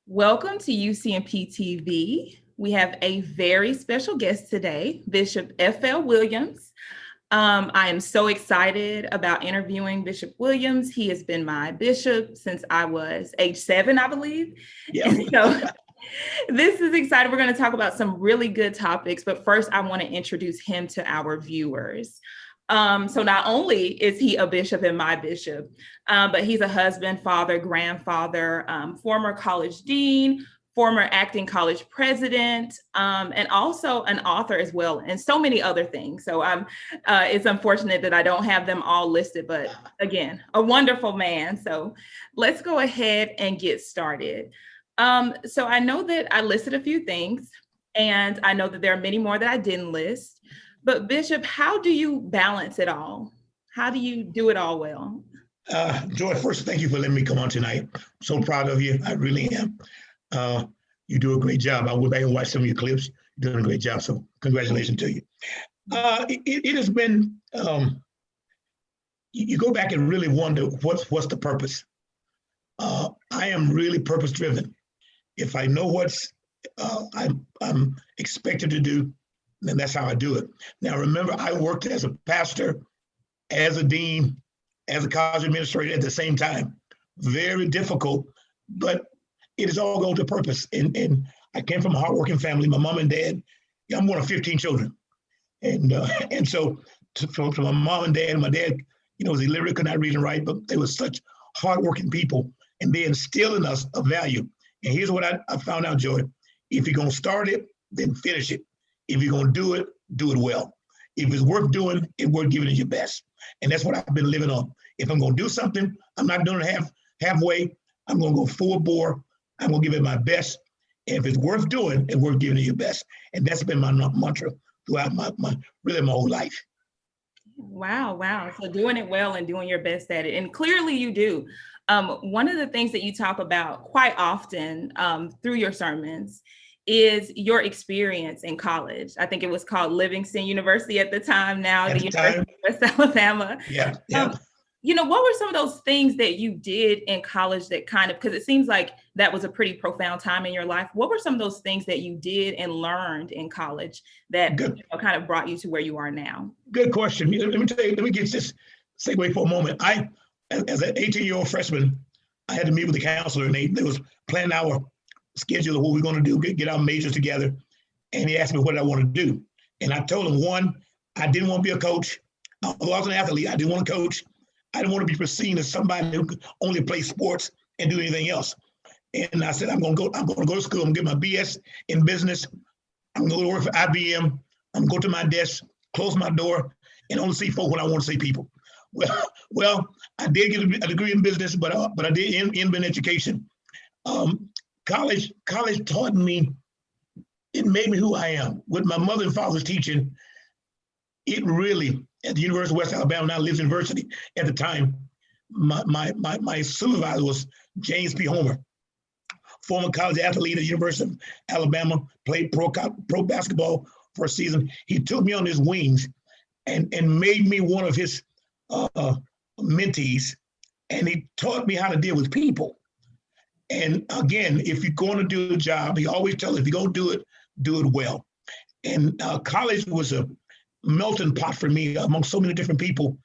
Welcome to UC&P TV. We have a very special guest today, Bishop Effell Williams. I am so excited about interviewing Bishop Williams. He has been my bishop since I was age 7, I believe. Yeah. And so this is exciting. We're going to talk about some really good topics, but first I want to introduce him to our viewers. So not only is he a bishop and my bishop, but he's a husband, father, grandfather, former college dean, former acting college president, and also an author as well, and so many other things. So it's unfortunate that I don't have them all listed, but again, a wonderful man. So let's go ahead and get started. So I know that I listed a few things, and I know that there are many more that I didn't list. But Bishop, how do you balance it all? How do you do it all well? Joy, first, thank you for letting me come on tonight. I'm so proud of you. I really am. You do a great job. I went back and watched some of your clips. You're doing a great job. So congratulations to you. It has been, you go back and really wonder what's the purpose. I am really purpose driven. If I know what's I'm expected to do, then that's how I do it. Now, remember, I worked as a pastor, as a dean, as a college administrator at the same time. Very difficult, but it is all going to purpose. And I came from a hardworking family. My mom and dad, I'm one of 15 children. And so from my mom and dad, my dad, was illiterate, could not read and write, but they were such hardworking people, and they instilled in us a value. And here's what I found out, Joy. If you're going to start it, then finish it. If you're going to do it well. If it's worth doing, it's worth giving it your best. And that's what I've been living on. If I'm going to do something, I'm not doing it halfway. I'm going to go full bore. I'm going to give it my best. And if it's worth doing, it's worth giving it your best. And that's been my mantra throughout my whole life. Wow. So doing it well and doing your best at it. And clearly you do. One of the things that you talk about quite often through your sermons is your experience in college. I think it was called Livingston University at the time, now the University of West Alabama. Yeah. What were some of those things that you did in college that because it seems like that was a pretty profound time in your life. What were some of those things that you did and learned in college that kind of brought you to where you are now? Good question. Let me tell you, let me get this segue for a moment. I, as an 18-year-old freshman, I had to meet with the counselor, and they was planning our schedule of what we're going to do, get our majors together. And he asked me what I want to do. And I told him, one, I didn't want to be a coach. Although I was an athlete, I didn't want to coach. I didn't want to be seen as somebody who could only play sports and do anything else. And I said, I'm going to go to school. I'm going to get my BS in business. I'm going to go to work for IBM. I'm going to go to my desk, close my door, and only see folk when I want to see people. Well, I did get a degree in business, but I did in education. College taught me, it made me who I am. With my mother and father's teaching, it really, at the University of West Alabama, now Lives University at the time, my supervisor was James P. Homer, former college athlete at the University of Alabama, played pro basketball for a season. He took me on his wings and made me one of his mentees, and he taught me how to deal with people. And again, if you're going to do a job, he always tells us, if you're going to do it well. And college was a melting pot for me among so many different people,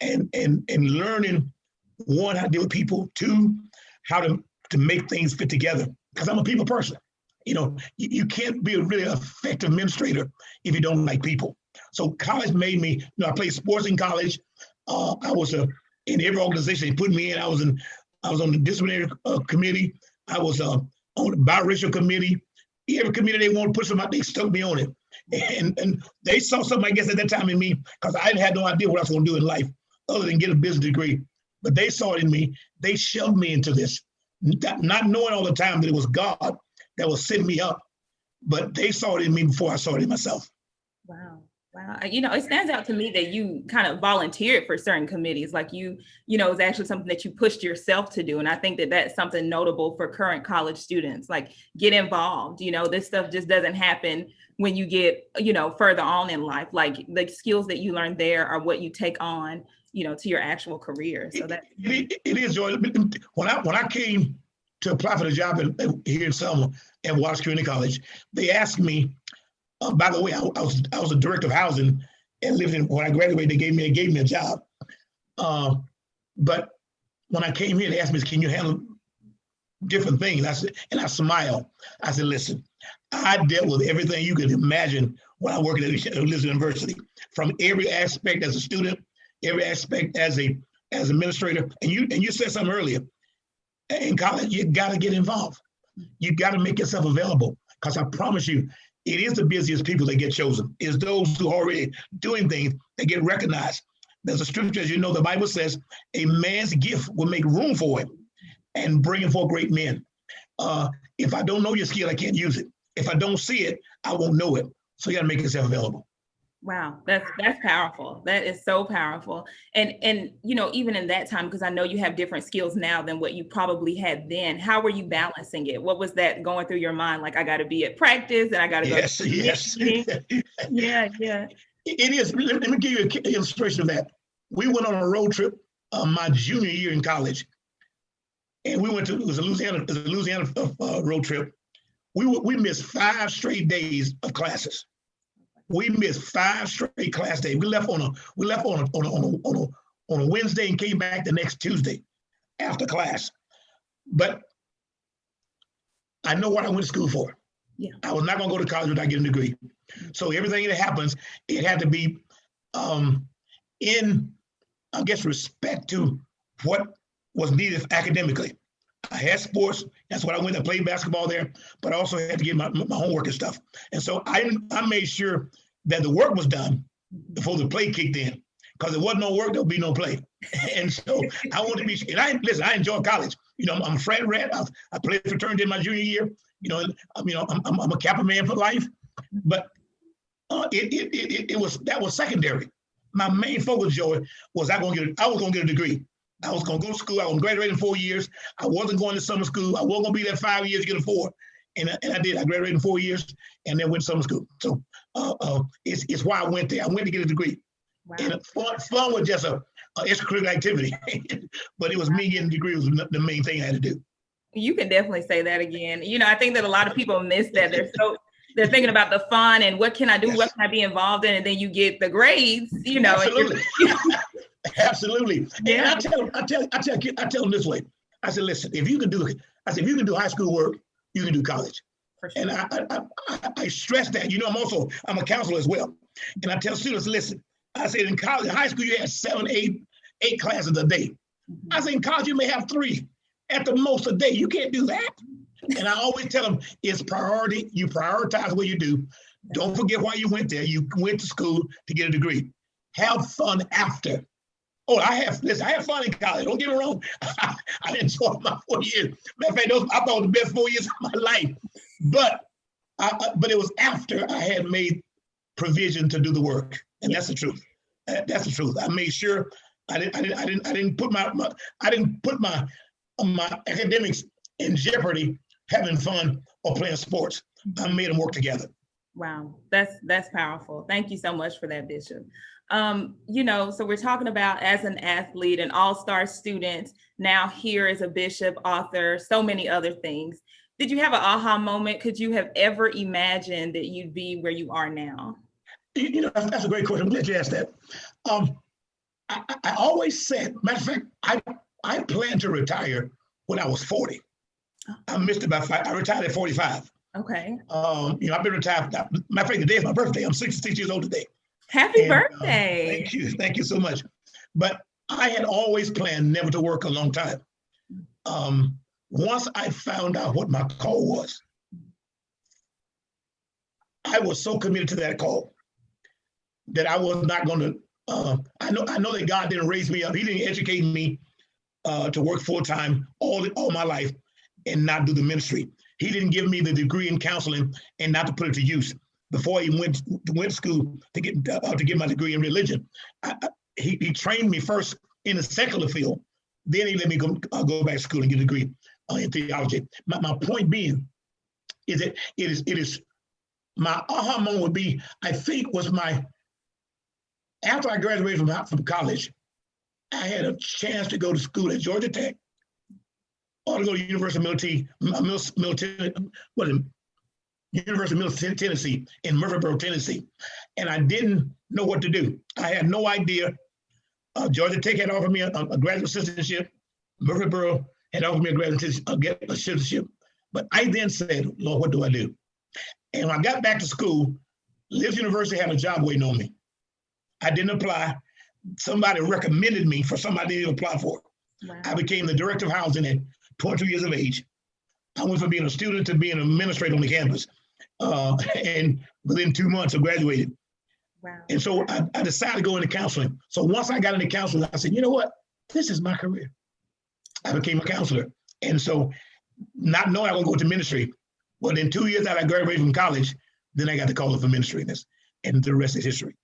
and learning, one, how to deal with people, two, how to make things fit together. Because I'm a people person. You can't be a really effective administrator if you don't like people. So college made me, I played sports in college. I was in every organization they put me in. I was on the disciplinary committee. I was on the biracial committee. Every committee they want to put somebody, they stuck me on it. And they saw something, I guess, at that time in me, because I had no idea what I was going to do in life other than get a business degree. But they saw it in me. They shoved me into this, not knowing all the time that it was God that was setting me up. But they saw it in me before I saw it in myself. Wow. It stands out to me that you kind of volunteered for certain committees, like it's actually something that you pushed yourself to do. And I think that that's something notable for current college students, like get involved. This stuff just doesn't happen when you get, further on in life. Like the skills that you learn there are what you take on, to your actual career. So that it is, Joy. When I came to apply for the job here in Selma at Wallace Community College, they asked me, by the way, I was a director of housing and lived in, when I graduated, they gave me a job. But when I came here, they asked me, can you handle different things? I smiled. I said, listen, I dealt with everything you could imagine when I worked at Elizabeth University, from every aspect as a student, every aspect as an administrator. And you said something earlier, in college, you got to get involved. You got to make yourself available, because I promise you, it is the busiest people that get chosen. It's those who are already doing things that get recognized. There's a scripture, as you know, the Bible says, a man's gift will make room for him and bring him for great men. If I don't know your skill, I can't use it. If I don't see it, I won't know it. So you got to make yourself available. Wow, that's powerful. That is so powerful. And even in that time, because I know you have different skills now than what you probably had then. How were you balancing it? What was that going through your mind? Like, I got to be at practice and I got to go. Yes. Yeah. It is. Let me give you an illustration of that. We went on a road trip my junior year in college, and we went to, it was a Louisiana road trip. We missed 5 straight days of classes. We missed 5 straight class days. We left on a Wednesday and came back the next Tuesday after class. But I know what I went to school for. Yeah. I was not going to go to college without getting a degree. So everything that happens, it had to be in, I guess, respect to what was needed academically. I had sports. That's what I went. I played basketball there, but I also had to get my homework and stuff. And so I made sure that the work was done before the play kicked in, because if there wasn't no work, there'll be no play. And so I wanted to be. And I enjoy college. I'm a frat rat. I played fraternity in my junior year. I'm a Kappa man for life. But that was secondary. My main focus, Joey, was I was going to get a degree. I was going to go to school. I was going to graduate in 4 years. I wasn't going to summer school. I wasn't going to be there 5 years to get a 4. And I did. I graduated in 4 years and then went to summer school. So it's why I went there. I went to get a degree. Wow. And fun was just a extracurricular activity. But it was me getting a degree was the main thing I had to do. You can definitely say that again. I think that a lot of people miss that. They're thinking about the fun and what can I do? Yes. What can I be involved in? And then you get the grades, Absolutely. Absolutely. Yeah. And I tell them this way. I said, listen, if you can do high school work, you can do college. For sure. And I stress that. I'm a counselor as well. And I tell students, listen, I said in college, high school, you have 7, 8 classes a day. Mm-hmm. I said in college, you may have 3 at the most a day. You can't do that. And I always tell them it's priority. You prioritize what you do. Don't forget why you went there. You went to school to get a degree. Have fun after. Oh, I have fun in college. Don't get me wrong. I enjoyed my 4 years. Matter of fact, I thought the best 4 years of my life. But it was after I had made provision to do the work, and that's the truth. That's the truth. I made sure I didn't put my academics in jeopardy having fun or playing sports. I made them work together. Wow, that's powerful. Thank you so much for that, Bishop. So we're talking about as an athlete, an all-star student, now here as a bishop, author, so many other things. Did you have an aha moment? Could you have ever imagined that you'd be where you are now? That's a great question. I'm glad you asked that. I always said, matter of fact, I planned to retire when I was 40. I missed it by 5. I retired at 45. Okay. I've been retired. Matter of fact, today is my birthday. I'm 66 years old today. Happy birthday. Thank you. Thank you so much. But I had always planned never to work a long time. Once I found out what my call was, I was so committed to that call that I was not going to, I know that God didn't raise me up. He didn't educate me to work full-time all my life and not do the ministry. He didn't give me the degree in counseling and not to put it to use. Before I went to school to get my degree in religion, he trained me first in the secular field. Then he let me go back to school and get a degree in theology. My point being is that it is my aha moment would be, I think, was after I graduated from college, I had a chance to go to school at Georgia Tech ought to go to University of Middle Tennessee in Murfreesboro, Tennessee. And I didn't know what to do. I had no idea. Georgia Tech had offered me a graduate assistantship. Murfreesboro had offered me a graduate assistantship. But I then said, Lord, what do I do? And when I got back to school, Lips University had a job waiting on me. I didn't apply. Somebody recommended me for somebody to apply for. Wow. I became the director of housing at 22 years of age. I went from being a student to being an administrator on the campus. And within 2 months, I graduated. Wow. And so I decided to go into counseling. So once I got into counseling, I said, you know what? This is my career. I became a counselor. And so not knowing I was going to go to ministry, well, in 2 years after I graduated from college, then I got the call for ministry, and the rest is history.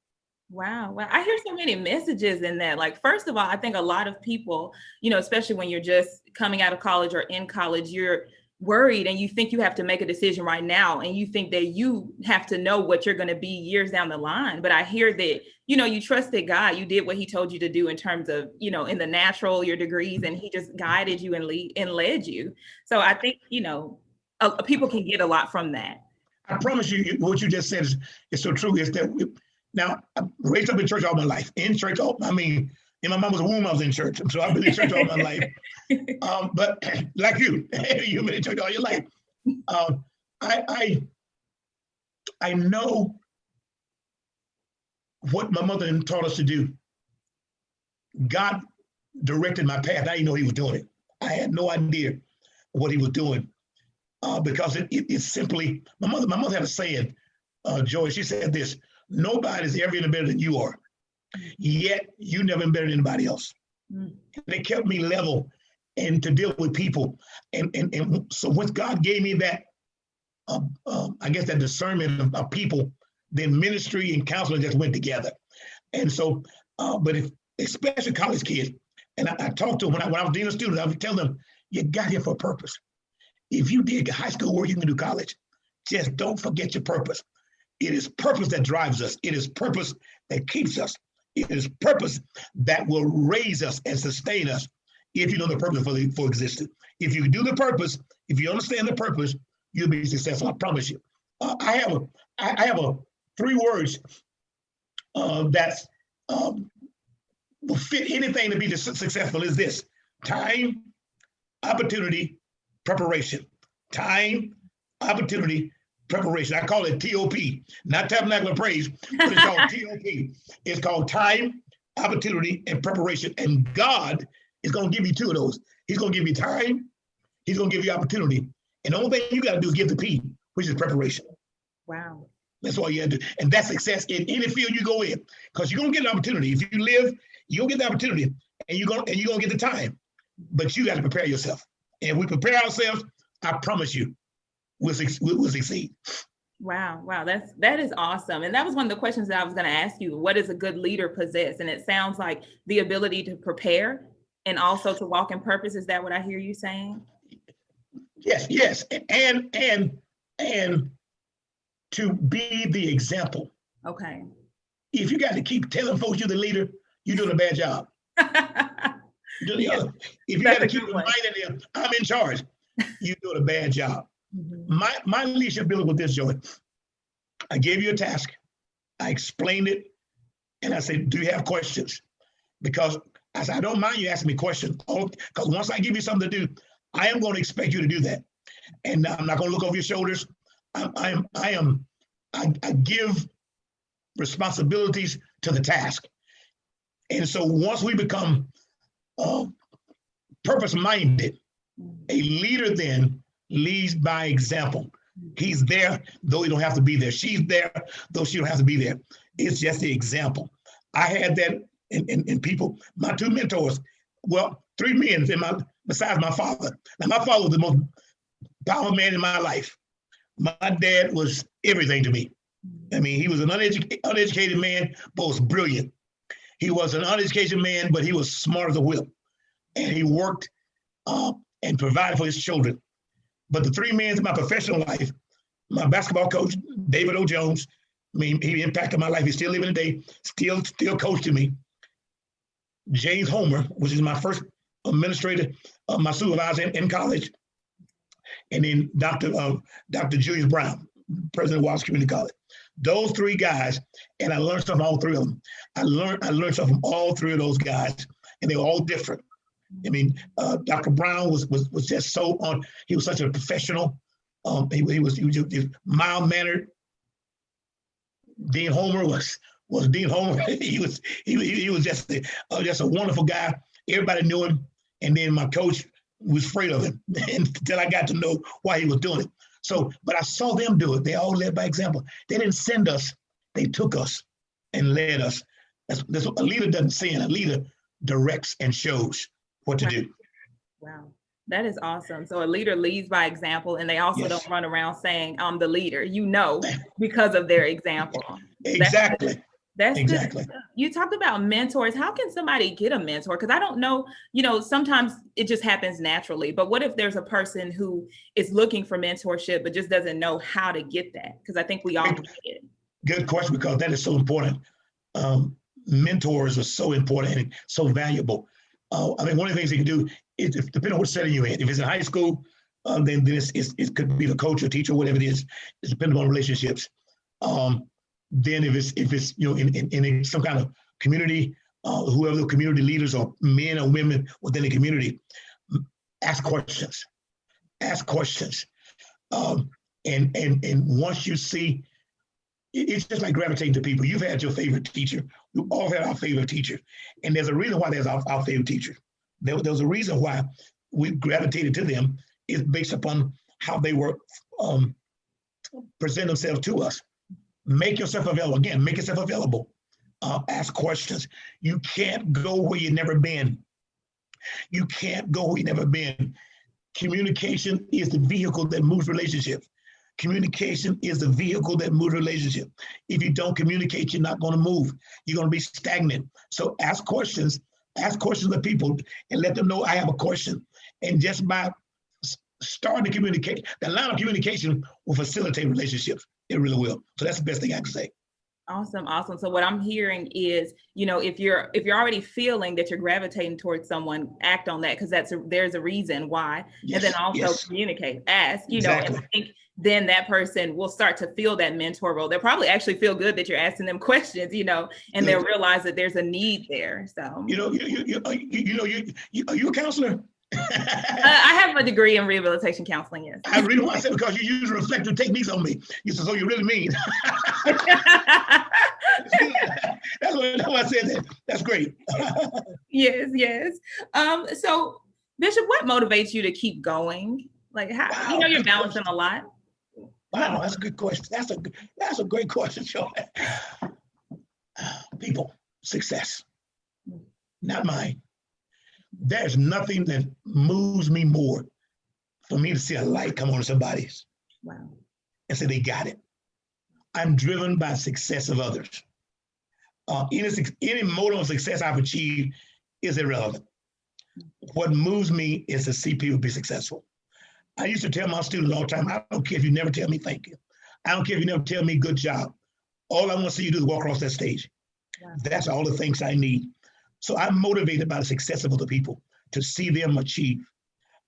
Wow. Well, I hear so many messages in that. Like, first of all, I think a lot of people, especially when you're just coming out of college or in college, you're worried and you think you have to make a decision right now. And you think that you have to know what you're going to be years down the line. But I hear that, you trusted God. You did what he told you to do in terms of, in the natural, your degrees, and he just guided you and led you. So I think, people can get a lot from that. I promise you, what you just said is so true. Is that now, I'm raised up in church all my life. In church, in my mama's womb, I was in church. So I've been in church all my life. But like you've been in church all your life. I know what my mother taught us to do. God directed my path. I didn't know he was doing it. I had no idea what he was doing because it's simply, my mother had a saying, Joy, she said this: nobody's ever any better than you are, yet you never been better than anybody else. Mm. They kept me level and to deal with people. And so once God gave me that, I guess that discernment of people, then ministry and counseling just went together. And so, especially college kids, and I talked to them when I was dealing with students, I would tell them, you got here for a purpose. If you did high school work, you can do college. Just don't forget your purpose. It is purpose that drives us. It is purpose that keeps us. It is purpose that will raise us and sustain us if you know the purpose for existence. If you do the purpose, if you understand the purpose, you'll be successful. I promise you. I have 3 words that will fit anything to be successful. Is this: time, opportunity, preparation. Time, opportunity, preparation. I call it TOP, not Tabernacle of Praise, but it's called TOP. It's called time, opportunity, and preparation. And God is going to give you 2 of those. He's going to give you time. He's going to give you opportunity. And the only thing you got to do is give the P, which is preparation. Wow. That's all you have to do. And that's success in any field you go in, because you're going to get an opportunity. If you live, you'll get the opportunity, and you're going to get the time. But you got to prepare yourself. And if we prepare ourselves, I promise you, we'll succeed. Wow. That is awesome. And that was one of the questions that I was going to ask you. What does a good leader possess? And it sounds like the ability to prepare and also to walk in purpose. Is that what I hear you saying? Yes. And to be the example. Okay. If you got to keep telling folks you're the leader, you're doing a bad job. If you got to keep reminding them, I'm in charge, you're doing a bad job. Mm-hmm. My leadership ability with this, Joy, I gave you a task, I explained it, and I said, do you have questions? Because I said, I don't mind you asking me questions, because once I give you something to do, I am going to expect you to do that. And I'm not going to look over your shoulders. I give responsibilities to the task. And so once we become purpose-minded, a leader then leads by example. He's there, though he don't have to be there. She's there, though she don't have to be there. It's just the example. I had that in people. My 2 mentors, well, 3 men besides my father. Now, my father was the most powerful man in my life. My dad was everything to me. I mean, he was an uneducated man, but was brilliant. He was an uneducated man, but he was smart as a whip. And he worked and provided for his children. But the 3 men in my professional life, my basketball coach, David O. Jones, I mean, he impacted my life. He's still living today, still coaching me. James Homer, which is my first administrator, my supervisor in college, and then Dr. Julius Brown, president of Wallace Community College. Those three guys, and I learned something from all three of them. I learned something from all three of those guys, and they were all different. I mean, Dr. Brown was just so on. He was such a professional. He was just mild mannered. Dean Homer was Dean Homer. he was just a wonderful guy. Everybody knew him, and then my coach was afraid of him until I got to know why he was doing it. So, but I saw them do it. They all led by example. They didn't send us; they took us and led us. That's what a leader doesn't send. A leader directs and shows what to do. Wow. That is awesome. So a leader leads by example, and they also don't run around saying, I'm the leader, because of their example. Exactly. That's exactly. Good. You talked about mentors. How can somebody get a mentor? Because I don't know, sometimes it just happens naturally. But what if there's a person who is looking for mentorship, but just doesn't know how to get that? Because I think we all get it. Good question, because that is so important. Mentors are so important and so valuable. I mean, one of the things you can do is, depending on what setting you're in. If it's in high school, then it could be the coach or teacher, whatever it is. It's depending on relationships. Then if it's in some kind of community, whoever the community leaders are, men or women within the community, ask questions. Ask questions. And once you see, it's just like gravitating to people. You've had your favorite teacher. We all had our favorite teacher. And there's a reason why there's our favorite teacher. There's a reason why we gravitated to them, is based upon how they were present themselves to us. Make yourself available. Again, make yourself available. Ask questions. You can't go where you've never been. You can't go where you've never been. Communication is the vehicle that moves relationships. Communication is the vehicle that moves relationship. If you don't communicate, you're not going to move. You're going to be stagnant. So ask questions. Ask questions of people and let them know I have a question. And just by starting to communicate, the line of communication will facilitate relationships. It really will. So that's the best thing I can say. Awesome. So what I'm hearing is, if you're already feeling that you're gravitating towards someone, act on that, because there's a reason why. Yes, and then also communicate, ask, exactly. And I think then that person will start to feel that mentor role. They'll probably actually feel good that you're asking them questions, and they'll realize that there's a need there. So, are you a counselor? I have a degree in rehabilitation counseling, yes. I really want to say, because you use reflective techniques on me. You said, so you really mean. That's why I said that. That's great. Yes. So, Bishop, what motivates you to keep going? Like, how, you're balancing a lot. Wow, that's a good question. That's a great question, Joe. People, success, not mine. There's nothing that moves me more for me to see a light come on somebody's. Wow. And say they got it. I'm driven by success of others. Any motive of success I've achieved is irrelevant. What moves me is to see people be successful. I used to tell my students all the time, I don't care if you never tell me thank you. I don't care if you never tell me good job. All I want to see you do is walk across that stage. Wow. That's all the things I need. So I'm motivated by the success of other people, to see them achieve.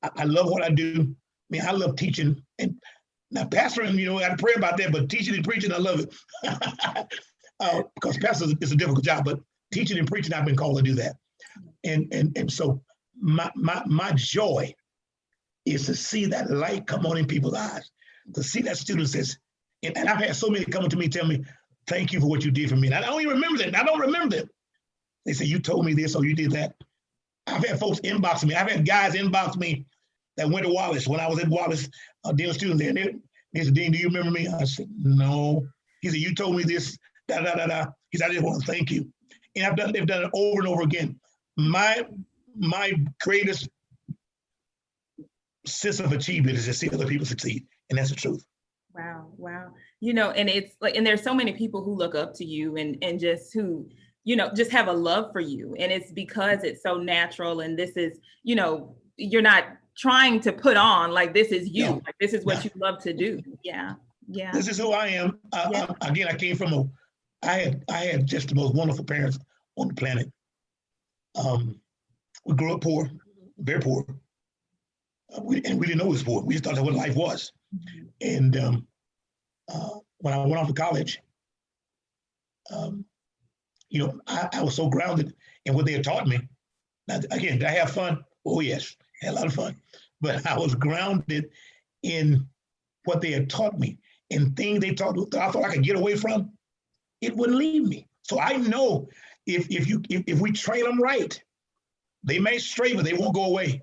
I love what I do. I mean, I love teaching. And now pastoring, I pray about that, but teaching and preaching, I love it. Because pastoring is a difficult job, but teaching and preaching, I've been called to do that. And so my joy is to see that light come on in people's eyes, to see that student says, and I've had so many come to me, tell me, thank you for what you did for me. And I don't even remember that. I don't remember that. They say, you told me this or you did that. I've had folks inbox me. I've had guys inbox me that went to Wallace when I was at Wallace, dealing with students there. And they said, Dean, do you remember me? I said, no. He said, you told me this, da, da, da, da. He said, I just want to thank you. And they've done it over and over again. My greatest sense of achievement is to see other people succeed. And that's the truth. Wow. And it's like, and there's so many people who look up to you and just who, just have a love for you. And it's because it's so natural. And this is, you're not trying to put on, like, this is you. No, like, this is what you love to do. Yeah. This is who I am. Again, I came from I had just the most wonderful parents on the planet. We grew up poor. very poor. We didn't know it was poor. We just thought that's what life was. Mhm. And when I went off to college, I was so grounded in what they had taught me. Now, again, did I have fun? Oh, yes, I had a lot of fun. But I was grounded in what they had taught me, and things they taught that I thought I could get away from, it wouldn't leave me. So I know if we train them right, they may stray, but they won't go away.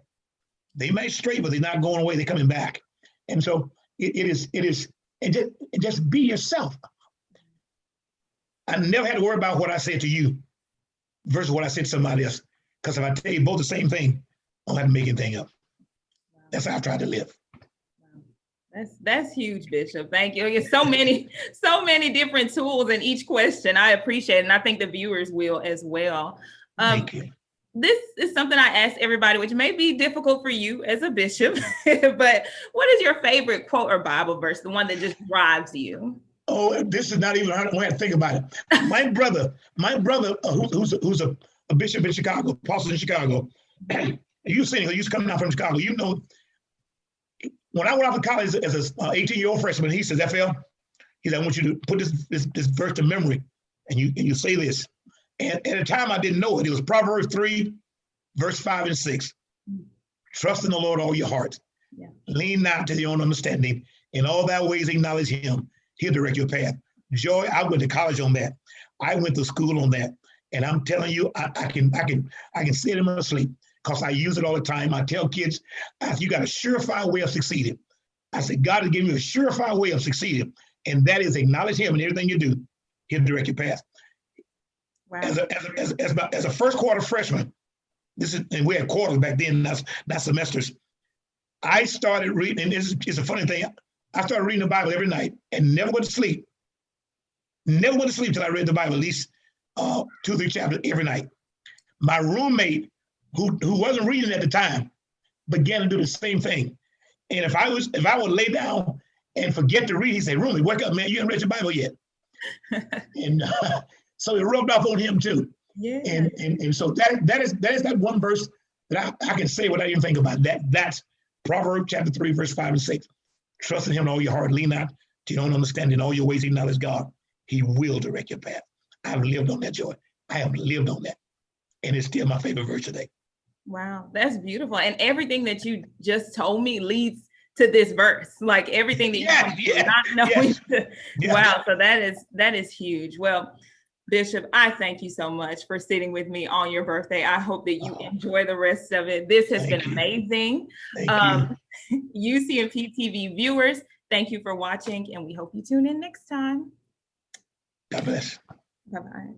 They may stray, but they're not going away. They're coming back. And so just be yourself. I never had to worry about what I said to you versus what I said to somebody else. Because if I tell you both the same thing, I don't have to make anything up. That's how I try to live. That's huge, Bishop. Thank you. There's so many different tools in each question. I appreciate it. And I think the viewers will as well. Thank you. This is something I ask everybody, which may be difficult for you as a bishop, but what is your favorite quote or Bible verse, the one that just drives you? Oh, this is not even hard to think about it. My brother, who's a bishop in Chicago, apostle in Chicago, you've seen him, he used to come down from Chicago. You know, when I went off to college as an 18-year-old freshman, he says, Effell, he said, I want you to put this verse to memory, and you say this. And at the time, I didn't know it. It was Proverbs 3, verse 5 and 6. Trust in the Lord all your heart. Yeah. Lean not to your own understanding. In all thy ways acknowledge him. He'll direct your path. Joy, I went to college on that. I went to school on that. And I'm telling you, I can say it in my sleep because I use it all the time. I tell kids, you got a surefire way of succeeding. I said, God has given you a surefire way of succeeding. And that is acknowledge him in everything you do. He'll direct your path. Wow. As a first quarter freshman, and we had quarters back then, not semesters. I started reading, and this is a funny thing. I started reading the Bible every night and never went to sleep. Never went to sleep till I read the Bible at least 2 or 3 chapters every night. My roommate, who wasn't reading at the time, began to do the same thing. And if I would lay down and forget to read, he said, "Roommate, wake up, man! You haven't read your Bible yet." And so it rubbed off on him too. Yeah. And so that is that one verse that I can say without even thinking about that. That's Proverbs chapter 3, verse 5 and 6. Trust in him in all your heart, lean not to your own understanding, in all your ways acknowledge God. He will direct your path. I've lived on that, Joy. I have lived on that. And it's still my favorite verse today. Wow, that's beautiful. And everything that you just told me leads to this verse, like everything that you not knowing. Wow, so that is huge. Well, Bishop, I thank you so much for sitting with me on your birthday. I hope that you enjoy the rest of it. This has been amazing. UC&P TV viewers, thank you for watching, and we hope you tune in next time. God bless. Bye-bye.